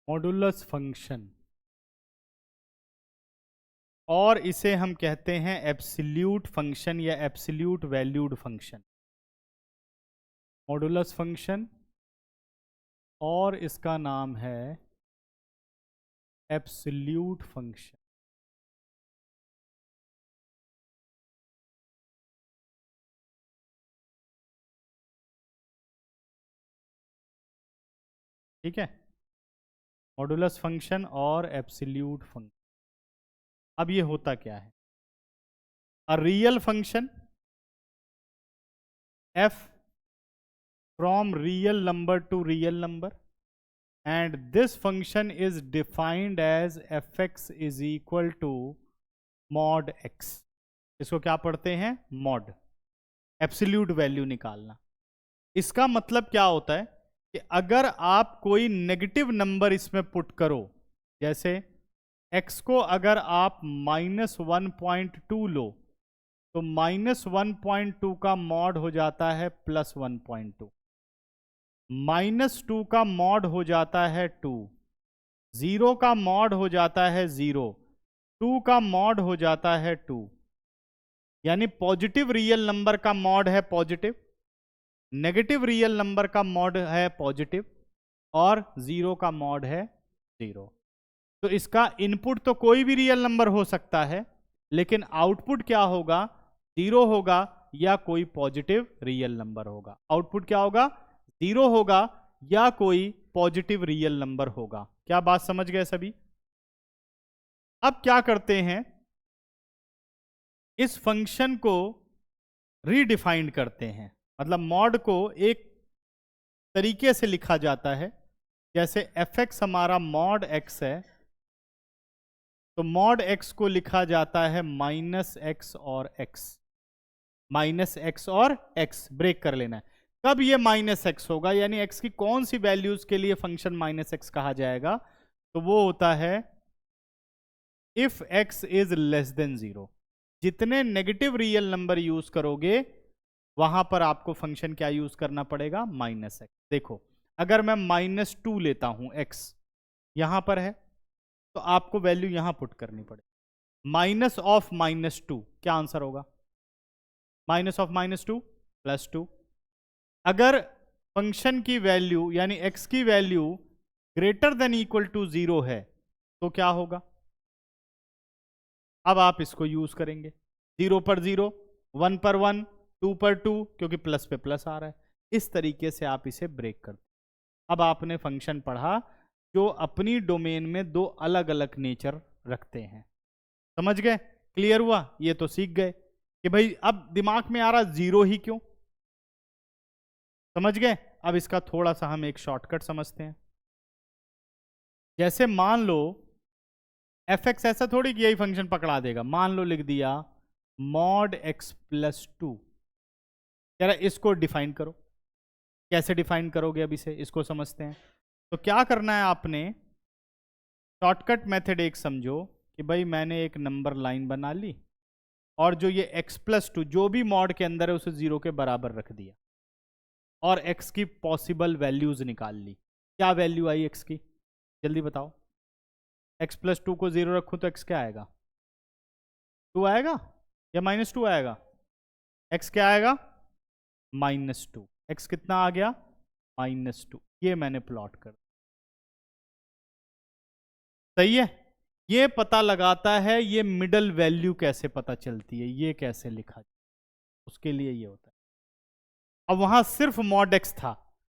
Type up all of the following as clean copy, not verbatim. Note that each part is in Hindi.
मॉडुलस फंक्शन, और इसे हम कहते हैं एब्सोल्यूट फंक्शन या absolute valued function. Modulus function और इसका नाम है एब्सोल्यूट फंक्शन। ठीक है, मॉडुलस फंक्शन और एब्सोल्यूट फंक्शन। अब ये होता क्या है? A real function f from real number to real number, and this function is defined as fx is equal to mod x। इसको क्या पढ़ते हैं? मॉड, एब्सोल्यूट वैल्यू निकालना। इसका मतलब क्या होता है कि अगर आप कोई नेगेटिव नंबर इसमें पुट करो, जैसे x को अगर आप -1.2 लो, तो -1.2 का मॉड हो जाता है +1.2, -2 का मॉड हो जाता है 2, 0 का मॉड हो जाता है 0, 2 का मॉड हो जाता है 2। यानी पॉजिटिव रियल नंबर का मॉड है पॉजिटिव, नेगेटिव रियल नंबर का मॉड है पॉजिटिव, और 0 का मॉड है 0। तो इसका इनपुट तो कोई भी रियल नंबर हो सकता है, लेकिन आउटपुट क्या होगा? 0 होगा या कोई पॉजिटिव रियल नंबर होगा। आउटपुट क्या होगा? 0 होगा या कोई पॉजिटिव रियल नंबर होगा। क्या बात समझ गए सभी? अब क्या करते हैं, इस फंक्शन को रीडिफाइंड करते हैं। मतलब मॉड को एक तरीके से लिखा जाता है, जैसे fx हमारा मॉड x है, तो मॉड x को लिखा जाता है -x और x। -x और x ब्रेक कर लेना है। कब ये -x होगा, यानी x की कौन सी वैल्यूज के लिए फंक्शन -x कहा जाएगा? तो वो होता है if x is less than 0। जितने नेगेटिव रियल नंबर यूज करोगे, वहां पर आपको फंक्शन क्या यूज करना पड़ेगा? -x। देखो, अगर मैं -2 लेता हूं, x यहां पर है, तो आपको वैल्यू यहां पुट करनी पड़ेगी। माइनस ऑफ -2 क्या आंसर होगा? Minus of -2 +2। अगर फंक्शन की वैल्यू यानी x की value greater than equal to 0 है, तो क्या होगा? अब आप इसको यूज करेंगे। 0 पर 0, 1 पर 1, 2 पर 2, क्योंकि प्लस पे प्लस आ रहा है। इस तरीके से आप इसे ब्रेक करते। अब आपने फंक्शन पढ़ा जो अपनी डोमेन में दो अलग अलग नेचर रखते हैं। समझ गए? क्लियर हुआ? ये तो सीख गए कि भाई अब दिमाग में आ रहा 0 ही क्यों। समझ गए? अब इसका थोड़ा सा हम एक शॉर्टकट समझते हैं। जैसे मान लो fx, ऐसा थोड़ी कि यही फंक्शन पकड़ा देगा। मान लो लिख दिया mod x +2। जरा इसको डिफाइन करो। कैसे डिफाइन करोगे? अब इसको समझते हैं। तो क्या करना है आपने? शॉर्टकट मेथड एक समझो कि भाई मैंने एक नंबर लाइन बना ली, और जो ये x+2 जो भी मॉड के अंदर है उसे 0 के बराबर रख दिया, और x की पॉसिबल वैल्यूज निकाल ली। क्या वैल्यू आई x की? जल्दी बताओ। x+2 को 0 रखो तो x क्या आएगा? 2 आएगा या -2 आएगा? x क्या आएगा? -2। x कितना आ गया? -2। ये मैंने प्लॉट कर। सही है? ये पता लगाता है ये मिडल वैल्यू कैसे पता चलती है, ये कैसे लिखा जाए, उसके लिए ये होता है। अब वहां सिर्फ मॉड x था,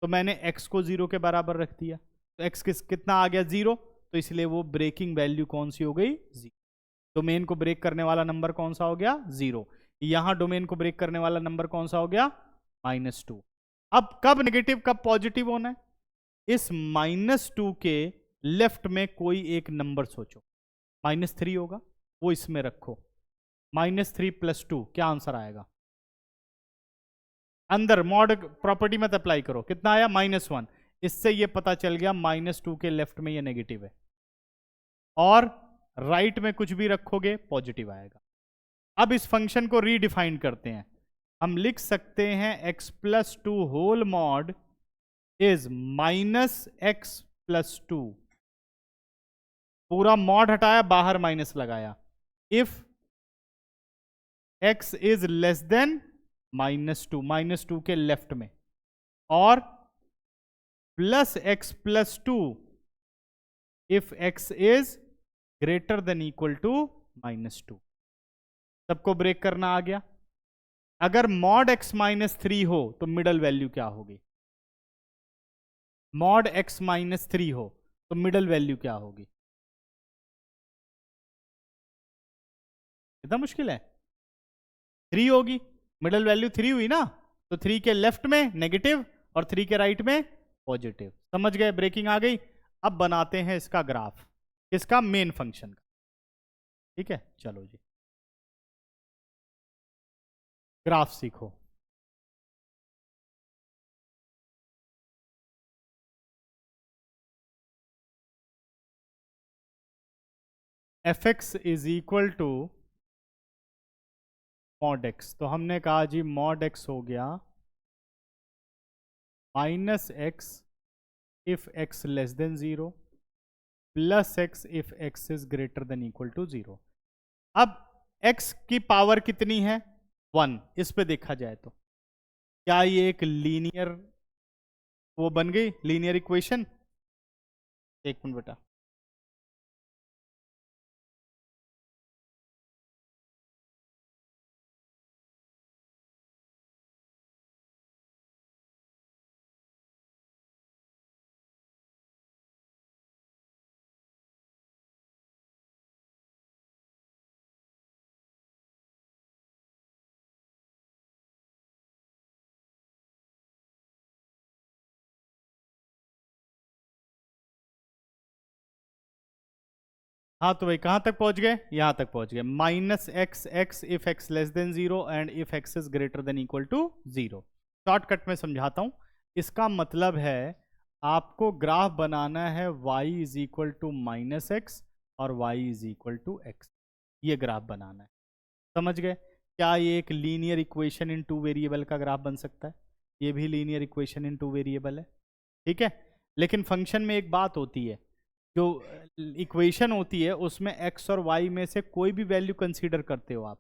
तो मैंने x को 0 के बराबर रख दिया, तो x कितना आ गया? 0। तो इसलिए वो ब्रेकिंग वैल्यू कौन सी हो गई? 0। डोमेन को ब्रेक करने वाला नंबर कौन सा हो गया? 0। यहां डोमेन को ब्रेक करने वाला नंबर कौन सा हो गया? -2। अब कब नेगेटिव कब पॉजिटिव होना है? इस -2 के लेफ्ट में कोई एक नंबर सोचो। -3 होगा, वो इसमें रखो। -3 + 2 क्या आंसर आएगा? अंदर मॉड प्रॉपर्टी मत अप्लाई करो। कितना आया? -1। इससे ये पता चल गया -2 के लेफ्ट में ये नेगेटिव है, और राइट में कुछ भी रखोगे पॉजिटिव आएगा। अब इस फंक्शन को रीडिफाइन करते हैं। हम लिख सकते हैं x+2 whole mod is -x +2 पूरा मॉड हटाया, बाहर माइनस लगाया। If x is less than -2 के लेफ्ट में, और plus x plus 2 if x is greater than equal to -2। सबको ब्रेक करना आ गया। अगर मॉड x -3 हो तो मिडल वैल्यू क्या होगी? मॉड x -3 हो तो मिडल वैल्यू क्या होगी? इतना मुश्किल है? 3 होगी। मिडल वैल्यू 3 हुई ना, तो 3 के लेफ्ट में नेगेटिव और 3 के राइट में पॉजिटिव। समझ गए? ब्रेकिंग आ गई। अब बनाते हैं इसका ग्राफ, इसका मेन फंक्शन का। ठीक है, चलो जी ग्राफ सीखो। F x is equal to mod x, तो हमने कहा जी मॉड एक्स हो गया -x if x less than 0 plus x if x is greater than equal to 0। अब x की पावर कितनी है? 1। इस पे देखा जाए तो क्या ये एक लीनियर वो बन गई, लीनियर इक्वेशन? एक मिनट बेटा। हाँ तो भाई कहां तक पहुंच गए? यहां तक पहुंच गए। -x if x less than 0 and if x is greater than equal to 0। Shortcut में समझाता हूं। इसका मतलब है आपको ग्राफ बनाना है y is equal to -x और y is equal to x। ये ग्राफ बनाना है। समझ गए? क्या ये एक लीनियर इक्वेशन इन 2 वेरिएबल का ग्राफ बन सकता है? ये भी लीनियर इक्वेशन इन 2 वेरिएबल है। ठीक है, लेकिन फंक्शन में एक बात होती है, जो इक्वेशन होती है उसमें x और y में से कोई भी वैल्यू कंसीडर करते हो आप,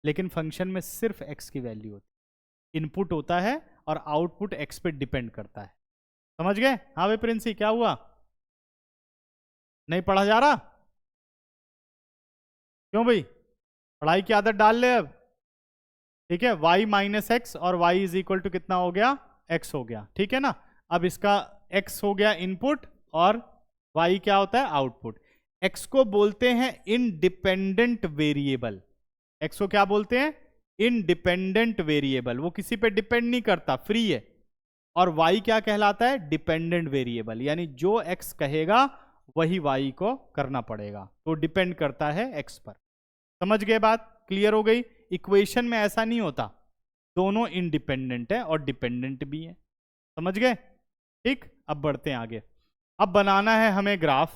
लेकिन फंक्शन में सिर्फ x की वैल्यू होती है। इनपुट होता है और आउटपुट x पे डिपेंड करता है। समझ गए? हाँ भाई प्रिंसी, क्या हुआ? नहीं पढ़ा जा रहा? क्यों भाई? पढ़ाई की आदत डाल ले अब। ठीक है, y माइनस एक्स और y इज इक्वल टू कितना हो गया? x हो गया। ठीक है ना? अब इसका x हो गया इनपुट और y क्या होता है? आउटपुट। x को बोलते हैं इंडिपेंडेंट वेरिएबल। x को क्या बोलते हैं? Independent variable. वो किसी पे डिपेंड नहीं करता, फ्री है। और y क्या कहलाता है? डिपेंडेंट वेरिएबल, यानी जो x कहेगा वही y को करना पड़ेगा, तो डिपेंड करता है x पर। समझ गए बात? क्लियर हो गई? इक्वेशन में ऐसा नहीं होता, दोनों इंडिपेंडेंट है और डिपेंडेंट भी है। समझ गए? ठीक, अब बढ़ते हैं आगे। अब बनाना है हमें ग्राफ।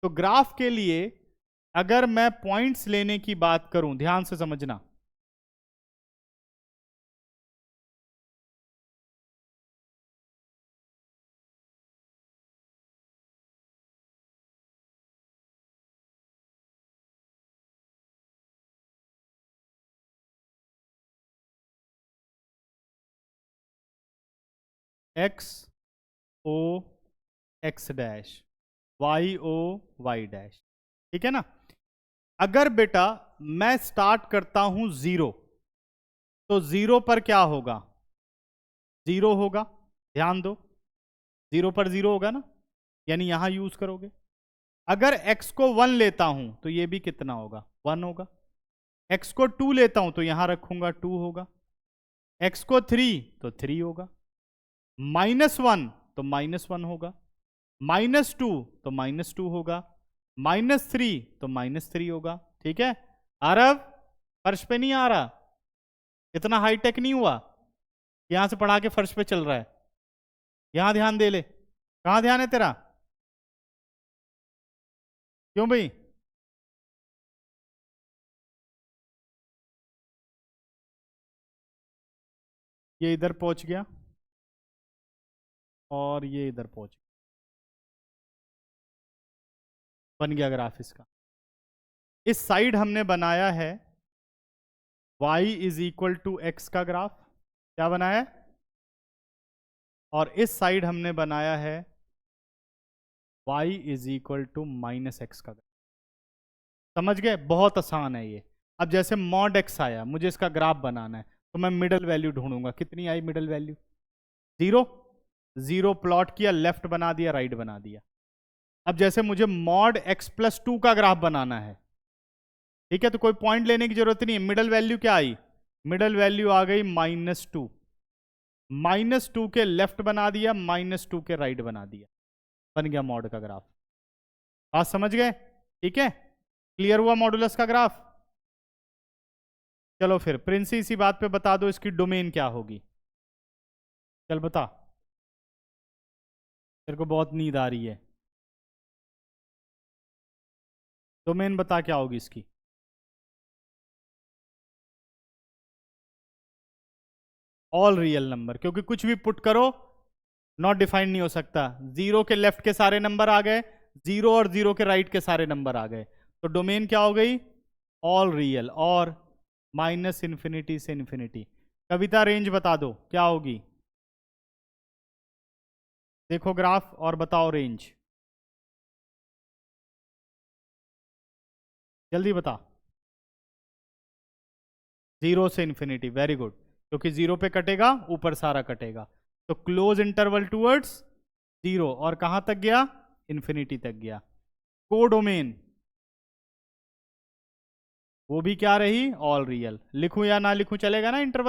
तो ग्राफ के लिए अगर मैं पॉइंट्स लेने की बात करूं, ध्यान से समझना। X O X dash, Y O Y dash. ठीक है ना? अगर बेटा मैं स्टार्ट करता हूं 0, तो 0 पर क्या होगा? 0 होगा। ध्यान दो, 0 पर 0 होगा ना, यानी यहां यूज करोगे। अगर x को 1 लेता हूं तो ये भी कितना होगा? 1 होगा। x को 2 लेता हूं तो यहां रखूंगा 2 होगा। x को 3 तो 3 होगा। -1 तो -1 होगा। -2 तो -2 होगा। -3 तो -3 होगा। ठीक है? आरव, फर्श पे नहीं आ रहा? इतना हाईटेक नहीं हुआ, यहां से पढ़ा के फर्श पे चल रहा है। यहां ध्यान दे ले। कहां ध्यान है तेरा? क्यों भाई? ये इधर पहुंच गया और ये इधर पहुंच गया। बन गया ग्राफ इसका। इस साइड हमने बनाया है y is equal to x का ग्राफ, क्या बनाया है, और इस साइड हमने बनाया है y is equal to minus x का ग्राफ। समझ गए, बहुत आसान है ये। अब जैसे मॉड x आया, मुझे इसका ग्राफ बनाना है, तो मैं मिडल वैल्यू ढूंढूंगा। कितनी आई मिडल वैल्यू? 0। 0 प्लॉट किया, लेफ्ट बना दिया, राइट बना दिया। अब जैसे मुझे मॉड x प्लस 2 का ग्राफ बनाना है, ठीक है, तो कोई पॉइंट लेने की जरूरत नहीं है। मिडल वैल्यू क्या आई? मिडल वैल्यू आ गई -2। -2 के लेफ्ट बना दिया, -2 के राइट बना दिया, बन गया मॉड का ग्राफ। बात समझ गए? ठीक है, क्लियर हुआ मॉडुलस का ग्राफ। चलो फिर प्रिंसी इसी बात पे बता दो इसकी डोमेन क्या होगी। चल बता, तेरे को बहुत नींद आ रही है। डोमेन बता क्या होगी इसकी। ऑल रियल नंबर, क्योंकि कुछ भी पुट करो नॉट डिफाइंड नहीं हो सकता। 0 के लेफ्ट के सारे नंबर आ गए, 0 और 0 के राइट के सारे नंबर आ गए, तो डोमेन क्या हो गई? ऑल रियल, और माइनस इन्फिनिटी से इन्फिनिटी। कविता रेंज बता दो क्या होगी। देखो ग्राफ और बताओ रेंज, जल्दी बता। 0 से इन्फिनिटी, वेरी गुड, क्योंकि 0 पे कटेगा ऊपर सारा कटेगा, तो क्लोज इंटरवल टूवर्ड्स 0, और कहां तक गया? इन्फिनिटी तक गया। कोडोमेन वो भी क्या रही? All real. लिखूं या ना लिखूं चलेगा ना इंटरवल?